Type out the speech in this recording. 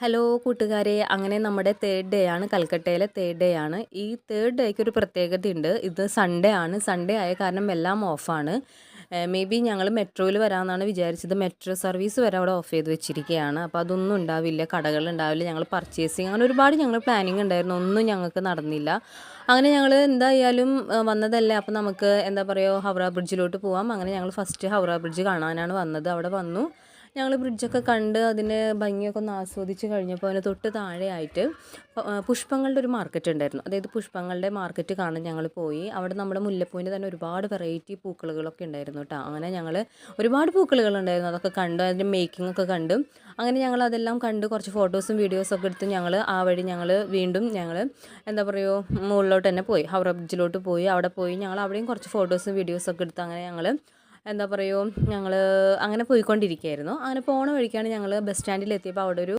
Hello കൂട്ടുകാരെ, അങ്ങനെ നമ്മുടെ തേർഡ് ഡേ ആണ്. കൽക്കട്ടയിലെ തേർഡ് ഡേ ആണ്. ഈ തേർഡ് ഡേക്ക് ഒരു പ്രത്യേകതയുണ്ട്. ഇത് സൺഡേ ആണ്. സൺഡേ ആയ കാരണം എല്ലാം ഓഫാണ്. മേ ബി ഞങ്ങൾ മെട്രോയിൽ വരാമെന്നാണ് വിചാരിച്ചത്. മെട്രോ സർവീസ് വരെ അവിടെ ഓഫ് ചെയ്ത് വെച്ചിരിക്കുകയാണ്. അപ്പോൾ അതൊന്നും ഉണ്ടാവില്ല, കടകളുണ്ടാവില്ല. ഞങ്ങൾ പർച്ചേസിങ് അങ്ങനെ ഒരുപാട് ഞങ്ങൾ പ്ലാനിങ് ഉണ്ടായിരുന്നു, ഒന്നും ഞങ്ങൾക്ക് നടന്നില്ല. അങ്ങനെ ഞങ്ങൾ എന്തായാലും വന്നതല്ലേ, അപ്പോൾ നമുക്ക് എന്താ പറയുക, ഹൗറ ബ്രിഡ്ജിലോട്ട് പോവാം. അങ്ങനെ ഞങ്ങൾ ഫസ്റ്റ് ഹൗറ ബ്രിഡ്ജ് കാണാനാണ് വന്നത്. അവിടെ വന്നു ഞങ്ങൾ ബ്രിഡ്ജൊക്കെ കണ്ട് അതിൻ്റെ ഭംഗിയൊക്കെ ഒന്ന് ആസ്വദിച്ച് കഴിഞ്ഞപ്പോൾ അതിന് തൊട്ട് താഴെയായിട്ട് പുഷ്പങ്ങളുടെ ഒരു മാർക്കറ്റ് ഉണ്ടായിരുന്നു. അതായത് പുഷ്പങ്ങളുടെ മാർക്കറ്റ് കാണാൻ ഞങ്ങൾ പോയി. അവിടെ നമ്മുടെ മുല്ലപ്പൂവിൻ്റെ തന്നെ ഒരുപാട് വെറൈറ്റി പൂക്കളുകളൊക്കെ ഉണ്ടായിരുന്നു കേട്ടോ. അങ്ങനെ ഞങ്ങൾ ഒരുപാട് പൂക്കളുകളുണ്ടായിരുന്നു, അതൊക്കെ കണ്ടു. അതിൻ്റെ മേക്കിംഗ് ഒക്കെ കണ്ടു. അങ്ങനെ ഞങ്ങൾ അതെല്ലാം കണ്ട് കുറച്ച് ഫോട്ടോസും വീഡിയോസൊക്കെ എടുത്ത് ഞങ്ങൾ ആ വഴി ഞങ്ങൾ വീണ്ടും ഞങ്ങൾ എന്താ പറയുക മുകളിലോട്ട് തന്നെ പോയി, ഹൗറ ബ്രിഡ്ജിലോട്ട് പോയി. അവിടെ പോയി ഞങ്ങൾ അവിടെയും കുറച്ച് ഫോട്ടോസും വീഡിയോസൊക്കെ എടുത്ത് അങ്ങനെ ഞങ്ങൾ എന്താ പറയുക ഞങ്ങൾ അങ്ങനെ പോയിക്കൊണ്ടിരിക്കുകയായിരുന്നു. അങ്ങനെ പോണ വഴിക്കാണ് ഞങ്ങൾ ബസ് സ്റ്റാൻഡിൽ എത്തിയപ്പോൾ അവിടെ ഒരു